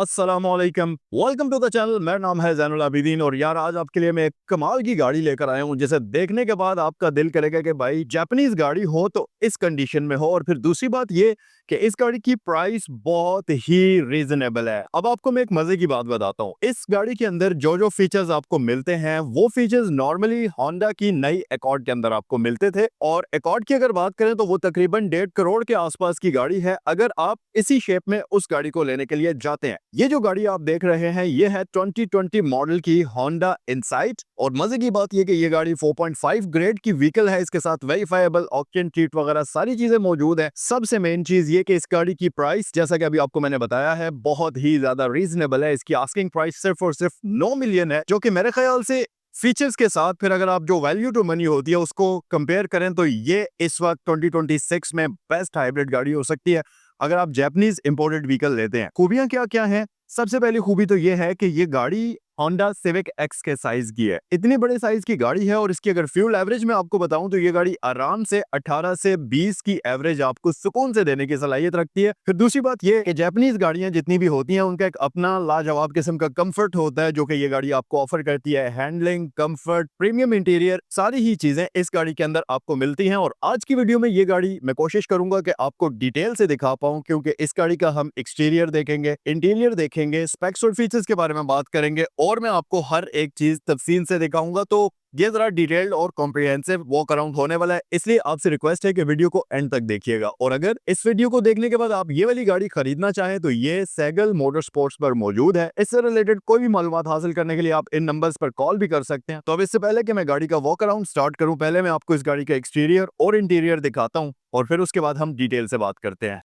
अस्सलामुअलैकुम, welcome to the channel. मेरा नाम है ज़ैनुल आबिदीन और यार आज आपके लिए मैं एक कमाल की गाड़ी लेकर आया हूँ जिसे देखने के बाद आपका दिल करेगा कि भाई जापानीज गाड़ी हो तो इस कंडीशन में हो। और फिर दूसरी बात ये कि इस गाड़ी की प्राइस बहुत ही रीजनेबल है। अब आपको मैं एक मजे की बात बताता हूँ। इस गाड़ी के अंदर जो जो फीचर्स आपको मिलते हैं वो फीचर्स नॉर्मली होंडा की नई अकॉर्ड के अंदर आपको मिलते थे। और अकॉर्ड की अगर बात करें तो वो तकरीबन 1.5 करोड़ के आसपास की गाड़ी है अगर आप इसी शेप में उस गाड़ी को लेने के लिए जाते हैं। ये जो गाड़ी आप देख रहे हैं ये है 2020 मॉडल की होंडा इनसाइट। और मजे की बात ये कि ये गाड़ी 4.5 ग्रेड की व्हीकल है। इसके साथ वेरीफाइबल ऑक्टेन ट्रीट वगैरह सारी चीजें मौजूद है। सबसे मेन चीज ये कि इस गाड़ी की प्राइस जैसा कि अभी आपको मैंने बताया है बहुत ही ज्यादा रीजनेबल है। इसकी आस्किंग प्राइस सिर्फ और सिर्फ 9 मिलियन है, जो कि मेरे ख्याल से फीचर्स के साथ फिर अगर आप जो वैल्यू टू मनी होती है उसको कंपेयर करें तो ये इस वक्त 2026 में बेस्ट हाइब्रिड गाड़ी हो सकती है अगर आप जापानीज इंपोर्टेड व्हीकल लेते हैं। खूबियां क्या क्या हैं? सबसे पहली खूबी तो ये है कि ये गाड़ी होंडा सिविक एक्स के साइज की है। इतनी बड़े साइज की गाड़ी है और इसकी अगर फ्यूल एवरेज में आपको बताऊं तो ये गाड़ी आराम से 18 से 20 की एवरेज आपको सुकून से देने की सलाहियत रखती है। फिर दूसरी बात ये कि जापानीज गाड़ियां जितनी भी होती हैं उनका एक अपना लाजवाब किस्म का कंफर्ट होता है जो कि ये गाड़ी आपको ऑफर करती है। हैंडलिंग, कंफर्ट, प्रीमियम इंटीरियर, सारी ही चीजें इस गाड़ी के अंदर आपको मिलती हैं। और आज की वीडियो में ये गाड़ी मैं कोशिश करूंगा कि आपको डिटेल से दिखा पाऊं, क्योंकि इस गाड़ी का हम एक्सटीरियर देखेंगे, इंटीरियर देखेंगे, स्पेक्स और फीचर्स के बारे में बात करेंगे और मैं आपको हर एक चीज तफसील से दिखाऊंगा। तो ये जरा डिटेल्ड और कॉम्प्रिहेंसिव वॉक अराउंड होने वाला है, इसलिए आपसे रिक्वेस्ट है कि वीडियो को एंड तक देखिएगा। और अगर इस वीडियो को देखने के बाद आप ये वाली गाड़ी खरीदना चाहें तो ये सैगल मोटर स्पोर्ट्स पर मौजूद है। इससे रिलेटेड कोई भी मालूमात हासिल करने के लिए आप इन नंबर्स पर कॉल भी कर सकते हैं। तो अब इससे पहले कि मैं गाड़ी का वॉक अराउंड स्टार्ट करूं, पहले मैं आपको इस गाड़ी का एक्सटीरियर और इंटीरियर दिखाता हूं और फिर उसके बाद हम डिटेल से बात करते हैं।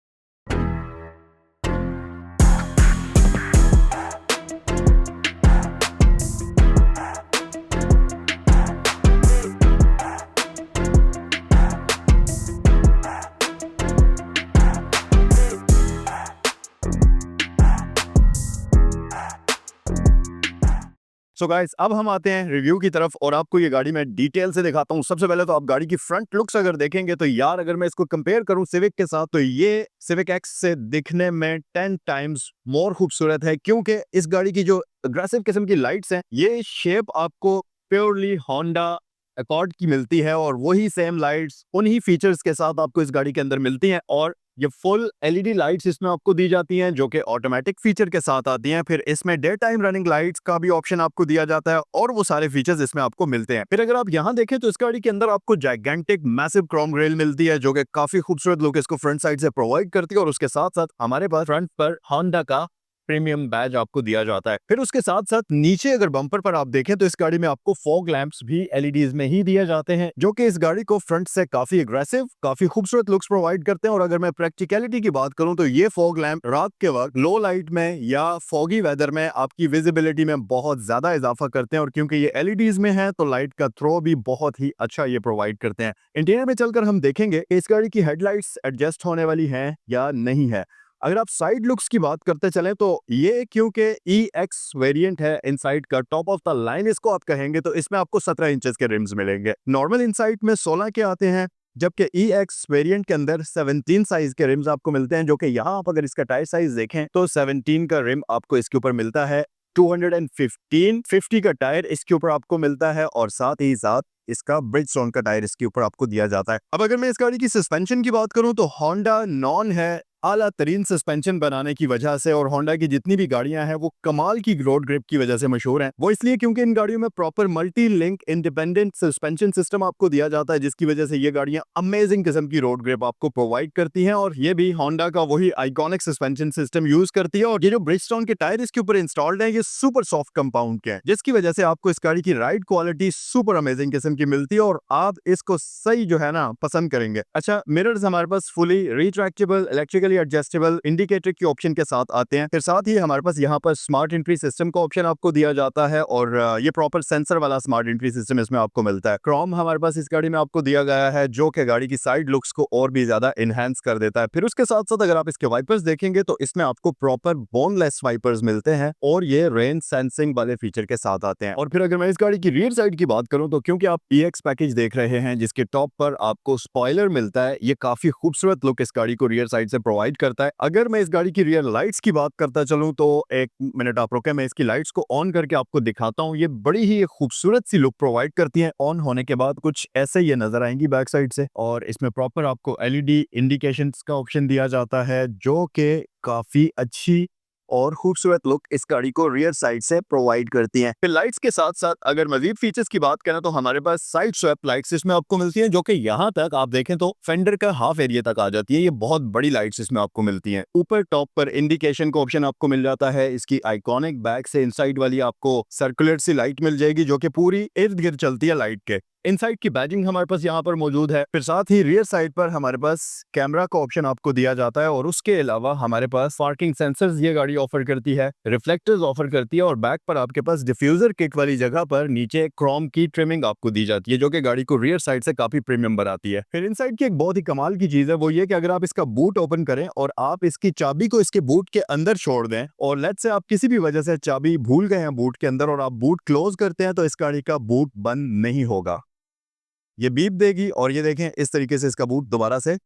सो गाइस अब हम आते हैं रिव्यू की तरफ और आपको ये गाड़ी मैं डिटेल से दिखाता हूँ। सबसे पहले तो आप गाड़ी की फ्रंट लुक्स अगर देखेंगे तो यार अगर मैं इसको कंपेयर करूं सिविक के साथ तो ये सिविक एक्स से दिखने में 10 टाइम्स मोर खूबसूरत है, क्योंकि इस गाड़ी की जो अग्रेसिव किस्म की लाइट्स हैं ये शेप आपको प्योरली होंडा अकॉर्ड की मिलती है और वही सेम लाइट्स उन्हीं फीचर्स के साथ आपको इस गाड़ी के अंदर मिलती हैं। और ये फुल एलईडी लाइट्स इसमें आपको दी जाती हैं जो कि ऑटोमेटिक फीचर के साथ आती हैं। फिर इसमें डे टाइम रनिंग लाइट्स का भी ऑप्शन आपको दिया जाता है और वो सारे फीचर्स इसमें आपको मिलते हैं। फिर अगर आप यहाँ देखें तो इस गाड़ी के अंदर आपको जाइगेंटिक मैसिव क्रोम ग्रिल मिलती है जो कि काफी खूबसूरत लुक इसको फ्रंट साइड से प्रोवाइड करती है। और उसके साथ साथ हमारे पास फ्रंट पर होंडा का प्रीमियम बैज आपको दिया जाता है। फिर उसके साथ साथ नीचे अगर बम्पर पर आप देखें तो इस गाड़ी में आपको फॉग लैंप्स भी एलईडीज में ही दिए जाते हैं जो कि इस गाड़ी को फ्रंट से काफी अग्रेसिव, काफी खूबसूरत लुक्स प्रोवाइड करते हैं। और अगर मैं प्रैक्टिकलिटी की बात करूं तो ये फॉग लैंप रात के वक्त लो लाइट में या फॉगी वेदर में आपकी विजिबिलिटी में बहुत ज्यादा इजाफा करते हैं। और क्योंकि ये एलईडीज में है तो लाइट का थ्रो भी बहुत ही अच्छा ये प्रोवाइड करते हैं। इंटीरियर में चलकर हम देखेंगे कि इस गाड़ी की हेडलाइट्स एडजस्ट होने वाली हैं या नहीं है। अगर आप साइड लुक्स की बात करते चलें तो ये क्योंकि EX वेरिएंट है इनसाइड का, टॉप ऑफ द लाइन इसको आप कहेंगे, तो इसमें आपको 17 इंचेस के रिम्स मिलेंगे। नॉर्मल इनसाइड में 16 के आते हैं जबकि EX वेरिएंट के अंदर 17 साइज के रिम्स आपको मिलते हैं, जो कि यहाँ आप अगर इसका टायर साइज देखें तो 17 का रिम आपको इसके ऊपर मिलता है। 215 का टायर इसके ऊपर आपको मिलता है और साथ ही साथ इसका ब्रिजस्टोन का टायर इसके ऊपर आपको दिया जाता है। अब अगर मैं इस गाड़ी की सस्पेंशन की बात करूं तो होंडा नॉन है आला तरीन सस्पेंशन बनाने की वजह से, और होंडा की जितनी भी गाड़ियां हैं वो कमाल की रोड ग्रिप की वजह से मशहूर हैं। वो इसलिए क्योंकि इन गाड़ियों में proper multi link independent suspension system आपको दिया जाता है, जिसकी वजह से ये गाड़ियां अमेजिंग किस्म की रोड ग्रिप आपको प्रोवाइड करती हैं। और ये भी होंडा का वही आइकॉनिक सस्पेंशन सिस्टम यूज करती है। और ये जो ब्रिजस्टोन के टायर इसके ऊपर इंस्टॉल्ड है ये सुपर सॉफ्ट कंपाउंड के हैं, जिसकी वजह से आपको इस गाड़ी की राइड क्वालिटी सुपर अमेजिंग किस्म की मिलती है और आप इसको सही जो है ना पसंद करेंगे। अच्छा, मिरर्स हमारे पास fully retractable, electrically adjustable, indicator के ऑप्शन के साथ आते हैं। फिर साथ ही हमारे पास यहाँ पर स्मार्ट एंट्री सिस्टम का ऑप्शन आपको दिया जाता है और ये प्रॉपर सेंसर वाला स्मार्ट एंट्री सिस्टम इसमें आपको मिलता है। क्रोम हमारे पास इस गाड़ी में आपको दिया गया है जो कि गाड़ी की साइड लुक्स को और भी ज्यादा इनहेंस कर देता है। फिर उसके साथ साथ अगर आप इसके वाइपर्स देखेंगे तो इसमें आपको प्रॉपर बोनलेस वाइपर्स मिलते हैं और ये रेन सेंसिंग वाले फीचर के साथ आते हैं। और फिर अगर मैं इस गाड़ी की रियर साइड की बात करूं तो क्योंकि आप EX पैकेज देख रहे हैं जिसके टॉप पर आपको स्पॉइलर मिलता है, ये काफी खूबसूरत लुक इस गाड़ी को रियर साइड से प्रोवाइड प्रोवाइड करता है। अगर मैं इस गाड़ी की रियर लाइट्स की बात करता चलूं तो एक मिनट आप रुके, मैं इसकी लाइट्स को ऑन करके आपको दिखाता हूं। ये बड़ी ही खूबसूरत सी लुक प्रोवाइड करती हैं। ऑन होने के बाद कुछ ऐसे ये नजर आएंगी बैक साइड से, और इसमें प्रॉपर आपको एलईडी इंडिकेशंस का ऑप्शन दिया जाता है जो कि काफी अच्छी और खूबसूरत लुक इस गाड़ी को रियर साइड से प्रोवाइड करती हैं। फिर लाइट्स के साथ साथ अगर मजीद फीचर्स की बात करें तो हमारे पास साइड स्वैप लाइट्स इसमें आपको मिलती हैं, जो कि यहाँ तक आप देखें तो फेंडर का हाफ एरिया तक आ जाती है। ये बहुत बड़ी लाइट्स इसमें आपको मिलती हैं। ऊपर टॉप पर इंडिकेशन का ऑप्शन आपको मिल जाता है। इसकी आइकॉनिक बैक से इनसाइड वाली आपको सर्कुलर सी लाइट मिल जाएगी जो कि पूरी इर्द गिर्द चलती है लाइट के। इनसाइड की बैजिंग हमारे पास यहाँ पर मौजूद है। फिर साथ ही रियर साइड पर हमारे पास कैमरा का ऑप्शन आपको दिया जाता है, और उसके अलावा हमारे पास पार्किंग सेंसर्स ये गाड़ी ऑफर करती है, रिफ्लेक्टर्स ऑफर करती है, और बैक पर आपके पास डिफ्यूजर किट वाली जगह पर नीचे क्रोम की ट्रिमिंग आपको दी जाती है जो कि गाड़ी को रियर साइड से काफी प्रीमियम बनाती है। फिर इनसाइड की एक बहुत ही कमाल की चीज है, वो ये कि अगर आप इसका बूट ओपन करें और आप इसकी चाबी को इसके बूट के अंदर छोड़ दें, और लेट्स से आप किसी भी वजह से चाबी भूल गए हैं बूट के अंदर और आप बूट क्लोज करते हैं, तो इस गाड़ी का बूट बंद नहीं होगा। ये बीप देगी और ये देखें इस तरीके से इसका बूट दोबारा से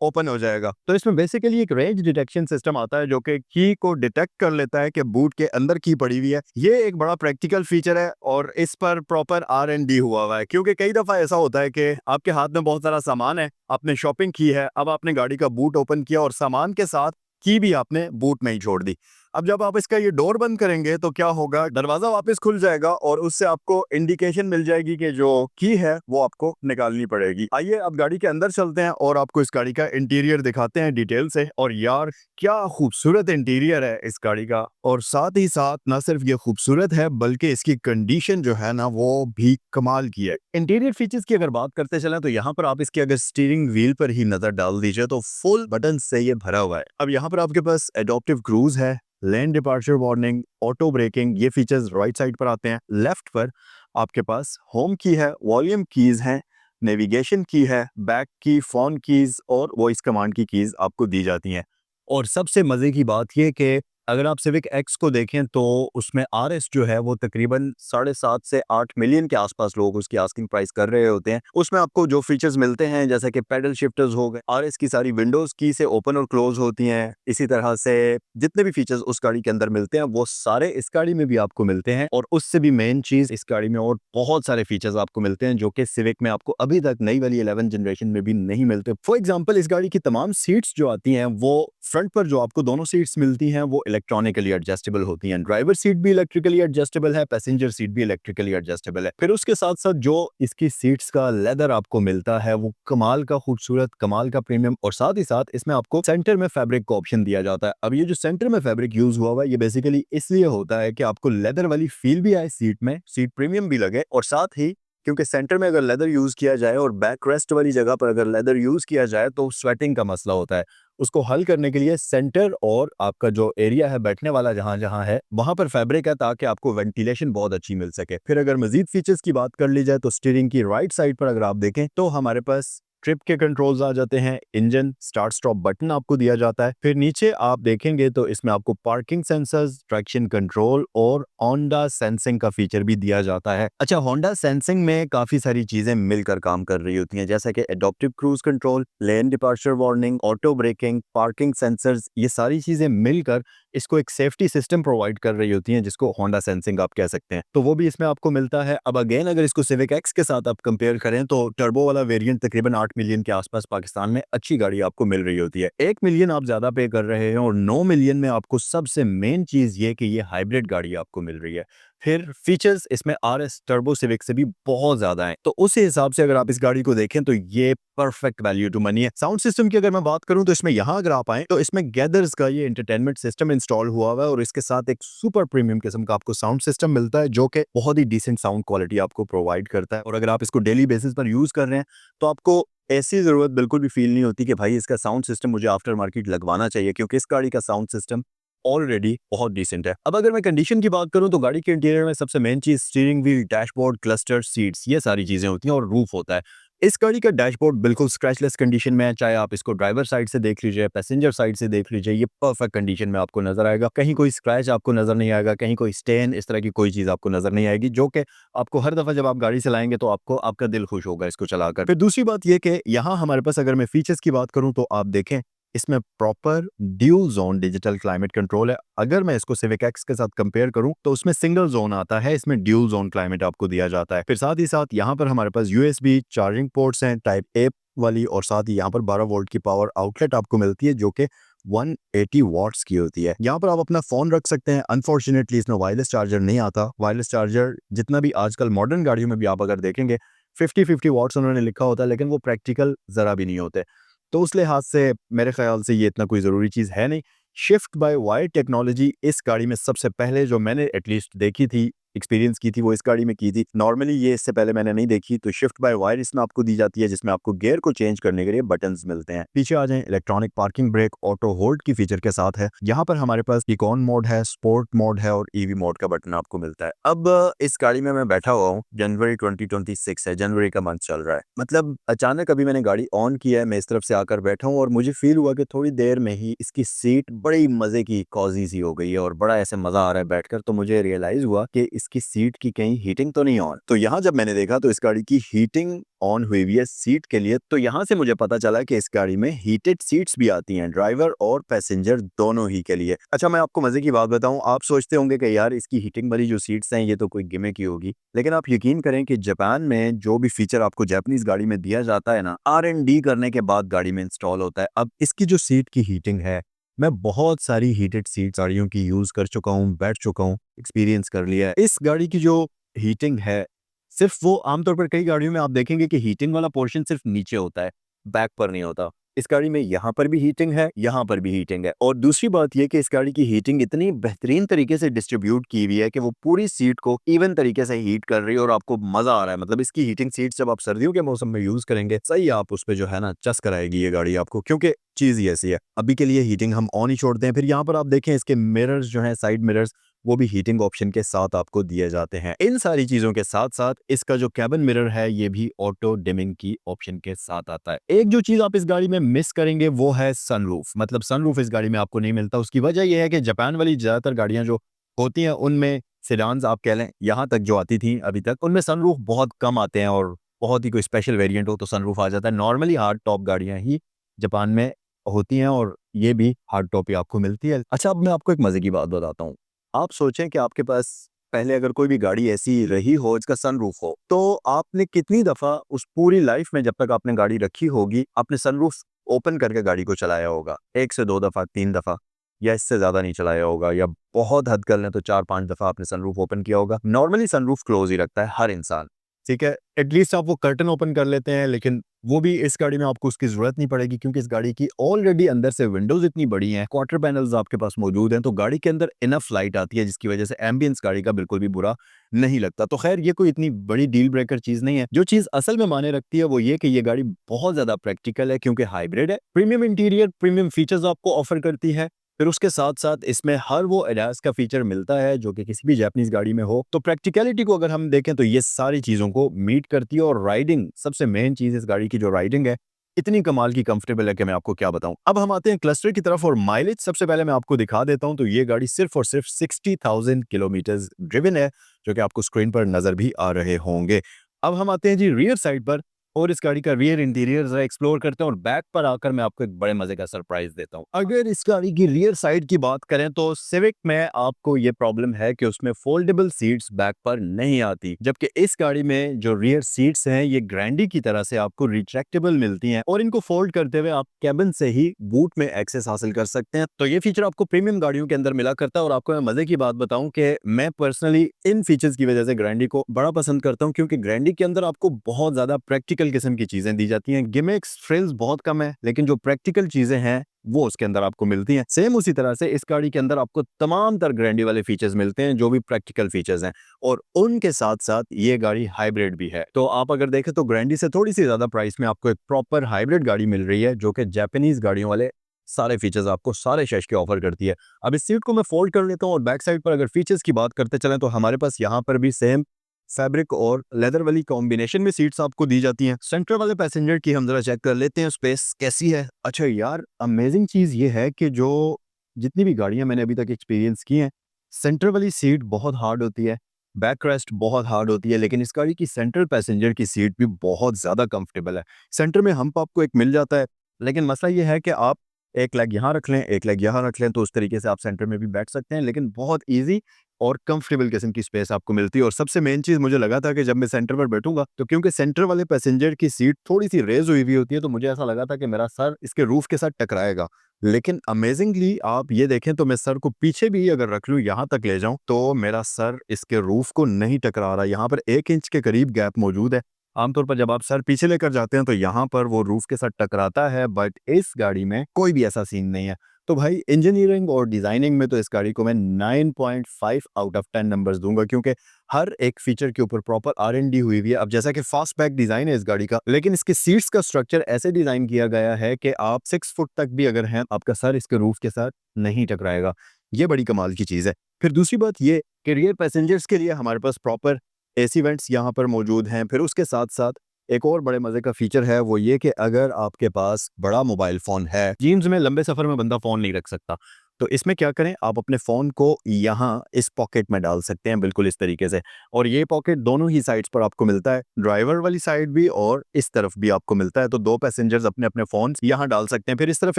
ओपन हो जाएगा। तो इसमें बेसिकली एक रेंज डिटेक्शन सिस्टम आता है जो कि की को डिटेक्ट कर लेता है कि बूट के अंदर की पड़ी हुई है। ये एक बड़ा प्रैक्टिकल फीचर है और इस पर प्रॉपर R&D हुआ है, क्योंकि कई दफा ऐसा होता है कि आपके हाथ में बहुत सारा सामान है, आपने शॉपिंग की है, अब आपने गाड़ी का बूट ओपन किया और सामान के साथ की भी आपने बूट में ही छोड़ दी। अब जब आप इसका ये डोर बंद करेंगे तो क्या होगा, दरवाजा वापस खुल जाएगा और उससे आपको इंडिकेशन मिल जाएगी कि जो की है वो आपको निकालनी पड़ेगी। आइए अब गाड़ी के अंदर चलते हैं और आपको इस गाड़ी का इंटीरियर दिखाते हैं डिटेल से। और यार क्या खूबसूरत इंटीरियर है इस गाड़ी का, और साथ ही साथ ना सिर्फ ये खूबसूरत है बल्कि इसकी कंडीशन जो है ना वो भी कमाल की है। इंटीरियर फीचर्स की अगर बात करते चलें तो यहाँ पर आप इसके अगर स्टीयरिंग व्हील पर ही नजर डाल दीजिए तो फुल बटन से ये भरा हुआ है। अब यहाँ पर आपके पास एडॉप्टिव क्रूज है, lane departure warning, auto braking, ये फीचर्स राइट साइड पर आते हैं। लेफ्ट पर आपके पास होम की है, वॉल्यूम कीज हैं, नेविगेशन की है, बैक की, फोन कीज और वॉइस कमांड की कीज आपको दी जाती हैं। और सबसे मजे की बात यह कि अगर आप सिविक एक्स को देखें तो उसमें RS जो है वो तकरीबन 7.5 से 8 मिलियन के आसपास लोग उसकी आस्किंग प्राइस कर रहे होते हैं। उसमें आपको जो फीचर्स मिलते हैं जैसे कि पैडल शिफ्टर्स हो गए, RS की सारी विंडोज की से ओपन और क्लोज होती हैं, इसी तरह से जितने भी फीचर्स उस गाड़ी के अंदर मिलते हैं वो सारे इस गाड़ी में भी आपको मिलते हैं। और उससे भी मेन चीज, इस गाड़ी में और बहुत सारे फीचर्स आपको मिलते हैं जो कि सिविक में आपको अभी तक नई वाली 11 जनरेशन में भी नहीं मिलते। फॉर एग्जाम्पल इस गाड़ी की तमाम सीट्स जो आती हैं वो फ्रंट पर जो आपको दोनों सीट्स मिलती हैं वो इलेक्ट्रॉनिकली एडजस्टेबल होती हैं। ड्राइवर सीट भी इलेक्ट्रिकली एडजस्टेबल है, पैसेंजर सीट भी इलेक्ट्रिकली एडजस्टेबल है। फिर उसके साथ साथ जो इसकी सीट्स का लेदर आपको मिलता है वो कमाल का खूबसूरत, कमाल का प्रीमियम, और साथ ही साथ इसमें आपको सेंटर में फैब्रिक का ऑप्शन दिया जाता है। अब ये जो सेंटर में फैब्रिक यूज हुआ है ये बेसिकली इसलिए होता है कि आपको लेदर वाली फील भी आए सीट में, सीट प्रीमियम भी लगे, और साथ ही क्योंकि सेंटर में अगर लेदर यूज किया जाए और बैक रेस्ट वाली जगह पर अगर लेदर यूज किया जाए तो स्वेटिंग का मसला होता है। उसको हल करने के लिए सेंटर और आपका जो एरिया है बैठने वाला जहां जहां है वहां पर फैब्रिक है ताकि आपको वेंटिलेशन बहुत अच्छी मिल सके। फिर अगर मजीद फीचर्स की बात कर ली जाए तो स्टीयरिंग की राइट साइड पर अगर आप देखें तो हमारे पास ट्रिप के कंट्रोल्स आ जाते हैं, इंजन स्टार्ट स्टॉप बटन आपको दिया जाता है। फिर नीचे आप देखेंगे तो इसमें आपको पार्किंग सेंसर्स, ट्रैक्शन कंट्रोल और होंडा सेंसिंग का फीचर भी दिया जाता है। अच्छा, होंडा सेंसिंग में काफी सारी चीजें मिलकर काम कर रही होती हैं जैसे कि adaptive cruise control, lane departure warning, auto braking, parking sensors, ये सारी चीजें मिलकर इसको एक सेफ्टी सिस्टम प्रोवाइड कर रही होती हैं जिसको होंडा सेंसिंग आप कह सकते हैं। तो वो भी इसमें आपको मिलता है। अब अगेन अगर इसको सिविक एक्स के साथ आप कंपेयर करें तो टर्बो वाला वेरिएंट तकरीबन 8 मिलियन के आसपास पाकिस्तान में अच्छी गाड़ी आपको मिल रही होती है। 1 मिलियन आप ज्यादा पे कर रहे हैं और 9 मिलियन में आपको सबसे मेन चीज ये कि ये हाइब्रिड गाड़ी आपको मिल रही है। फिर फीचर्स इसमें RS टर्बो सिविक से भी बहुत ज्यादा हैं, तो उस हिसाब से अगर आप इस गाड़ी को देखें तो ये परफेक्ट वैल्यू टू मनी है। साउंड सिस्टम की अगर मैं बात करूं तो इसमें यहाँ अगर आप आए तो इसमें गैदर्स का ये एंटरटेनमेंट सिस्टम इंस्टॉल हुआ हुआ है और इसके साथ एक सुपर प्रीमियम किस्म का आपको साउंड सिस्टम मिलता है जो कि बहुत ही डिसेंट साउंड क्वालिटी आपको प्रोवाइड करता है। और अगर आप इसको डेली बेसिस पर यूज कर रहे हैं तो आपको ऐसी जरूरत बिल्कुल भी फील नहीं होती कि भाई इसका साउंड सिस्टम मुझे आफ्टर मार्केट लगवाना चाहिए, क्योंकि इस गाड़ी का साउंड सिस्टम ऑलरेडी बहुत डिसेंट है। अब अगर मैं कंडीशन की बात करूं तो गाड़ी के इंटीरियर में सबसे मेन चीज steering wheel, dashboard, cluster, seats, ये सारी चीजें होती हैं और रूफ होता है। इस गाड़ी का डैशबोर्ड बिल्कुल स्क्रैचलेस कंडीशन में है, चाहे आप इसको ड्राइवर साइड से देख लीजिए, पैसेंजर साइड से देख लीजिए, ये परफेक्ट कंडीशन में आपको नजर आएगा। कहीं कोई स्क्रैच आपको नजर नहीं आएगा, कहीं कोई स्टेन, इस तरह की कोई चीज आपको नजर नहीं आएगी, जो कि आपको हर दफा जब आप गाड़ी चलाएंगे तो आपको आपका दिल खुश होगा इसको चलाकर। फिर दूसरी बात यह कि यहाँ हमारे पास अगर मैं फीचर्स की बात करूं तो आप देखें इसमें proper dual zone digital climate control है। अगर मैं इसको सिविक एक्स के साथ कंपेयर करूं तो उसमें सिंगल जोन आता है, इसमें ड्यूल जोन क्लाइमेट आपको दिया जाता है। फिर साथ ही साथ यहाँ पर हमारे पास यूएसबी चार्जिंग पोर्ट्स हैं टाइप ए वाली, और साथ ही यहाँ पर 12 वोल्ट की पावर आउटलेट आपको मिलती है जो कि 180 वॉट्स की होती है। यहाँ पर आप अपना फोन रख सकते हैं। अनफॉर्चुनेटली इसमें वायरलेस चार्जर नहीं आता। वायरलेस चार्जर जितना भी आजकल मॉडर्न गाड़ियों में भी आप अगर देखेंगे 50-50 वॉट्स उन्होंने लिखा होता है, लेकिन वो प्रैक्टिकल जरा भी नहीं होते। तो उस लिहाज से मेरे ख्याल से ये इतना कोई ज़रूरी चीज़ है नहीं। शिफ्ट बाय वायर टेक्नोलॉजी इस गाड़ी में सबसे पहले जो मैंने एटलीस्ट देखी थी, एक्सपीरियंस की थी, वो इस गाड़ी में की थी। नॉर्मली ये इससे पहले मैंने नहीं देखी। तो शिफ्ट बाय वायर इसमें आपको दी जाती है, जिसमें आपको गियर को चेंज करने के लिए बटन्स मिलते हैं। पीछे आ जाएं, electronic parking brake auto hold की फीचर के साथ है। यहाँ पर हमारे पास इकोन मोड है, स्पोर्ट मोड है और ईवी मोड का बटन आपको मिलता है। अब इस गाड़ी में मैं बैठा हुआ हूँ, जनवरी 2026 है, जनवरी का मंथ चल रहा है। मतलब अचानक अभी मैंने गाड़ी ऑन किया है, मैं इस तरफ से आकर बैठा हूँ और मुझे फील हुआ कि थोड़ी देर में ही इसकी सीट बड़ी मजे की कॉजी सी हो गई है और बड़ा ऐसे मजा आ रहा है बैठकर। तो मुझे रियलाइज हुआ कि इसकी सीट की कहीं हीटिंग तो नहीं ऑन। तो यहाँ जब मैंने देखा तो इस गाड़ी की हीटिंग ऑन हुई हुई है सीट के लिए। तो यहाँ से मुझे पता चला कि इस गाड़ी में हीटेड सीट्स भी आती हैं, ड्राइवर और पैसेंजर दोनों ही के लिए। अच्छा, मैं आपको मजे की बात बताऊं, आप सोचते होंगे कि यार इसकी हीटिंग वाली जो सीट्स हैं ये तो कोई गिमिक ही होगी, लेकिन आप यकीन करें कि जापान में जो भी फीचर आपको जापानीज गाड़ी में दिया जाता है ना, R&D करने के बाद गाड़ी में इंस्टॉल होता है। अब इसकी जो सीट की हीटिंग है, मैं बहुत सारी हीटेड सीट गाड़ियों की यूज कर चुका हूँ, बैठ चुका हूँ, एक्सपीरियंस कर लिया है। इस गाड़ी की जो हीटिंग है, सिर्फ वो आमतौर पर कई गाड़ियों में आप देखेंगे कि हीटिंग वाला पोर्शन सिर्फ नीचे होता है, बैक पर नहीं होता। इस गाड़ी में यहाँ पर भी हीटिंग है, यहाँ पर भी हीटिंग है। और दूसरी बात यह कि इस गाड़ी की हीटिंग इतनी बेहतरीन तरीके से डिस्ट्रीब्यूट की हुई है कि वो पूरी सीट को इवन तरीके से हीट कर रही है और आपको मजा आ रहा है। मतलब इसकी हीटिंग सीट्स जब आप सर्दियों के मौसम में यूज करेंगे, सही आप उस पर जो है ना चस कराएगी ये गाड़ी आपको, क्योंकि चीज ही ऐसी है। अभी के लिए हीटिंग हम ऑन ही छोड़ते हैं। फिर यहाँ पर आप देखें इसके मिरर्स जो है, साइड मिरर्स, वो भी हीटिंग ऑप्शन के साथ आपको दिए जाते हैं। इन सारी चीजों के साथ साथ इसका जो कैबिन मिरर है ये भी ऑटो डिमिंग की ऑप्शन के साथ आता है। एक जो चीज आप इस गाड़ी में मिस करेंगे वो है सनरूफ। मतलब सनरूफ इस गाड़ी में आपको नहीं मिलता। उसकी वजह यह है कि जापान वाली ज्यादातर गाड़ियां जो होती हैं उनमें, सेडान्स आप कह लें, यहाँ तक जो आती थी अभी तक, उनमें सनरूफ बहुत कम आते हैं और बहुत ही कोई स्पेशल वेरिएंट हो तो सनरूफ आ जाता है। नॉर्मली हार्ड टॉप गाड़ियां ही जापान में होती हैं और ये भी हार्ड टॉप ही आपको मिलती है। अच्छा, अब मैं आपको एक मजे की बात बताता हूँ। आप सोचें कि आपके पास पहले अगर कोई भी गाड़ी ऐसी रही हो जिसका सनरूफ हो, तो आपने कितनी दफा उस पूरी लाइफ में जब तक आपने गाड़ी रखी होगी आपने सनरूफ ओपन करके गाड़ी को चलाया होगा? 1 से 2 दफा, 3 दफा, या इससे ज्यादा नहीं चलाया होगा, या बहुत हद कर लें तो 4-5 दफा आपने सनरूफ ओपन किया होगा। नॉर्मली सनरूफ क्लोज ही रखता है हर इंसान, ठीक है। एटलीस्ट आप वो कर्टन ओपन कर लेते हैं, लेकिन वो भी इस गाड़ी में आपको उसकी जरूरत नहीं पड़ेगी, क्योंकि इस गाड़ी की ऑलरेडी अंदर से विंडोज इतनी बड़ी हैं, क्वार्टर पैनल्स आपके पास मौजूद हैं, तो गाड़ी के अंदर इनफ लाइट आती है जिसकी वजह से एम्बियंस गाड़ी का बिल्कुल भी बुरा नहीं लगता। तो खैर ये कोई इतनी बड़ी डील ब्रेकर चीज नहीं है। जो चीज असल में माने रखती है वो ये कि ये गाड़ी बहुत ज्यादा प्रैक्टिकल है, क्योंकि हाइब्रिड है, प्रीमियम इंटीरियर, प्रीमियम फीचर्स आपको ऑफर करती है। फिर उसके साथ साथ इसमें हर वो एडास का फीचर मिलता है जो कि किसी भी जापानीज गाड़ी में हो। तो प्रैक्टिकलिटी को अगर हम देखें तो ये सारी चीजों को मीट करती है। और राइडिंग, सबसे मेन चीज इस गाड़ी की जो राइडिंग है, इतनी कमाल की कंफर्टेबल है कि मैं आपको क्या बताऊं। अब हम आते हैं क्लस्टर की तरफ और माइलेज सबसे पहले मैं आपको दिखा देता हूं। तो ये गाड़ी सिर्फ और सिर्फ 60,000 किलोमीटर ड्रिवन है, जो कि आपको स्क्रीन पर नजर भी आ रहे होंगे। अब हम आते हैं जी रियर साइड पर और इस गाड़ी का रियर इंटीरियर जरा एक्सप्लोर करते हैं और बैक पर आकर मैं आपको एक बड़े मजे का सरप्राइज देता हूं। अगर इस गाड़ी की रियर साइड की बात करें तो सिविक में आपको ये प्रॉब्लम है कि उसमें फोल्डेबल सीट्स बैक पर नहीं आती, जबकि इस गाड़ी में जो रियर सीट्स हैं ये ग्रैंडी की तरह से आपको रिट्रैक्टेबल मिलती हैं और इनको फोल्ड करते हुए आप कैबिन से ही बूट में एक्सेस हासिल कर सकते हैं। तो ये फीचर आपको प्रीमियम गाड़ियों के अंदर मिला करता है। और आपको मैं मजे की बात बताऊं कि मैं पर्सनली इन फीचर्स की वजह से ग्रैंडी को बड़ा पसंद करता हूं, क्योंकि ग्रैंडी के अंदर आपको बहुत ज्यादा प्रैक्टिकल किस्म की चीजें दी जाती हैं। गिमिक्स, फ्रिल्स बहुत कम है, लेकिन जो प्रैक्टिकल चीजें हैं वो उसके अंदर आपको मिलती हैं। सेम उसी तरह से इस गाड़ी के अंदर आपको तमाम तर ग्रैंडी वाले फीचर्स मिलते हैं जो भी प्रैक्टिकल फीचर्स हैं, और उनके साथ साथ ये गाड़ी हाइब्रिड भी है। तो आप अगर देखें तो ग्रैंडी से थोड़ी सी ज्यादा प्राइस में आपको एक प्रॉपर हाइब्रिड गाड़ी मिल रही है, जो कि जापानीज गाड़ियों वाले सारे फीचर्स आपको सारे शश के ऑफर करती है। अब इस सीट को मैं फोल्ड कर लेता हूँ और बैक साइड पर अगर फीचर्स की बात करते चलें तो हमारे पास यहाँ पर भी सेम फैब्रिक और लेदर वाली कॉम्बिनेशन में सीट्स आपको दी जाती हैं। सेंटर वाले पैसेंजर की हम जरा चेक कर लेते हैं, स्पेस कैसी है। अच्छा यार, अमेजिंग चीज ये है कि जो जितनी भी गाड़ियां मैंने अभी तक एक्सपीरियंस की हैं, सेंटर वाली सीट बहुत हार्ड होती है, बैक रेस्ट बहुत हार्ड होती है, लेकिन इस गाड़ी की सेंट्रल पैसेंजर की सीट भी बहुत ज्यादा कंफर्टेबल है। सेंटर में हम्प आपको एक मिल जाता है, लेकिन मसला ये है कि आप एक लेग यहाँ रख लें, एक लेग यहाँ रख लें, तो उस तरीके से आप सेंटर में भी बैठ सकते हैं, लेकिन बहुत ईजी और कंफर्टेबल किस्म की स्पेस आपको मिलती है। और सबसे मेन चीज़ मुझे लगा था कि जब मैं सेंटर पर बैठूंगा तो क्योंकि सेंटर वाले पैसेंजर की सीट थोड़ी सी रेज हुई होती है, तो मुझे ऐसा लगा था कि मेरा सर इसके रूफ के साथ टकराएगा। लेकिन अमेजिंगली आप ये देखें तो मैं सर को पीछे भी अगर रख लूँ, यहाँ तक ले जाऊं, तो मेरा सर इसके रूफ को नहीं टकरा रहा। यहाँ पर 1 इंच के करीब गैप मौजूद है। आमतौर पर जब आप सर पीछे लेकर जाते हैं तो यहाँ पर वो रूफ के साथ टकराता है, बट इस गाड़ी में कोई भी ऐसा सीन नहीं है। तो भाई इंजीनियरिंग और डिजाइनिंग में तो इस गाड़ी को मैं 9.5 आउट ऑफ 10 नंबर्स दूंगा, क्योंकि हर एक फीचर के ऊपर प्रॉपर R&D हुई हुई है। अब जैसा कि फास्टबैक डिजाइन है इस गाड़ी का, लेकिन इसके सीट्स का स्ट्रक्चर ऐसे डिजाइन किया गया है कि आप 6 फुट तक भी अगर हैं, आपका सर इसके रूफ के साथ नहीं टकराएगा। ये बड़ी कमाल की चीज़ है। फिर दूसरी बात ये कि रियर पैसेंजर्स के लिए हमारे पास प्रॉपर AC वेंट्स यहाँ पर मौजूद हैं। फिर उसके साथ साथ एक और बड़े मज़े का फीचर है, वो ये कि अगर आपके पास बड़ा मोबाइल फ़ोन है, जीन्स में लंबे सफ़र में बंदा फ़ोन नहीं रख सकता, तो इसमें क्या करें, आप अपने फ़ोन को यहाँ इस पॉकेट में डाल सकते हैं, बिल्कुल इस तरीके से। और ये पॉकेट दोनों ही साइड्स पर आपको मिलता है, ड्राइवर वाली साइड भी और इस तरफ भी आपको मिलता है। तो 2 पैसेंजर्स अपने अपने फ़ोन यहाँ डाल सकते हैं। फिर इस तरफ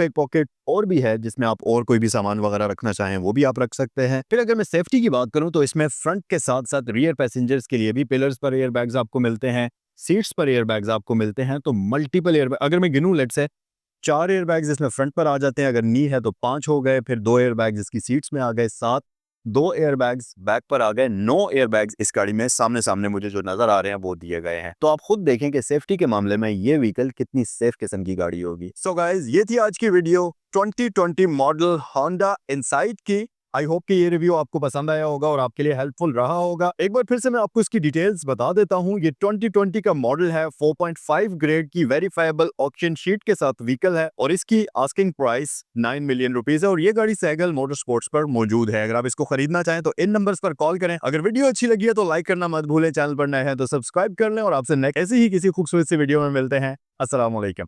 एक पॉकेट और भी है जिसमें आप और कोई भी सामान वगैरह रखना चाहें वो भी आप रख सकते हैं। फिर अगर मैं सेफ्टी की बात करूँ तो इसमें फ्रंट के साथ साथ रियर पैसेंजर्स के लिए भी पिलर्स पर एयर बैग्स आपको मिलते हैं, सीट्स पर एयर बैग्स आपको मिलते हैं। तो मल्टीपल एयर बैग, अगर मैं गिनूं, लेट्स से 4 एयर बैग्स इसमें फ्रंट पर आ जाते हैं, अगर नी है तो 5 हो गए, फिर 2 एयर बैग्स इसकी सीट्स में आ गए, 7, 2 एयर बैग्स बैक पर आ गए, 9 एयर बैग्स इस गाड़ी में सामने सामने मुझे जो नजर आ रहे हैं वो दिए गए हैं। तो आप खुद देखें कि सेफ्टी के मामले में ये व्हीकल कितनी सेफ किस्म की गाड़ी होगी। सो गाइस, ये थी आज की वीडियो 2020 मॉडल होंडा इनसाइट की। आई होप कि ये रिव्यू आपको पसंद आया होगा और आपके लिए हेल्पफुल रहा होगा। एक बार फिर से मैं आपको इसकी डिटेल्स बता देता हूं। ये 2020 का मॉडल है, 4.5 ग्रेड की वेरीफाइबल ऑक्शन शीट के साथ व्हीकल है और इसकी आस्किंग प्राइस 9 मिलियन रुपीस है। और ये गाड़ी सैगल मोटर स्पोर्ट्स पर मौजूद है। अगर आप इसको खरीदना चाहें तो इन नंबर्स पर कॉल करें। अगर वीडियो अच्छी लगी है तो लाइक करना मत भूलें, चैनल पर नए हैं तो सब्सक्राइब कर लें और आपसे नेक्स्ट ऐसी ही किसी खूबसूरत सी वीडियो में मिलते हैं। अस्सलाम वालेकुम।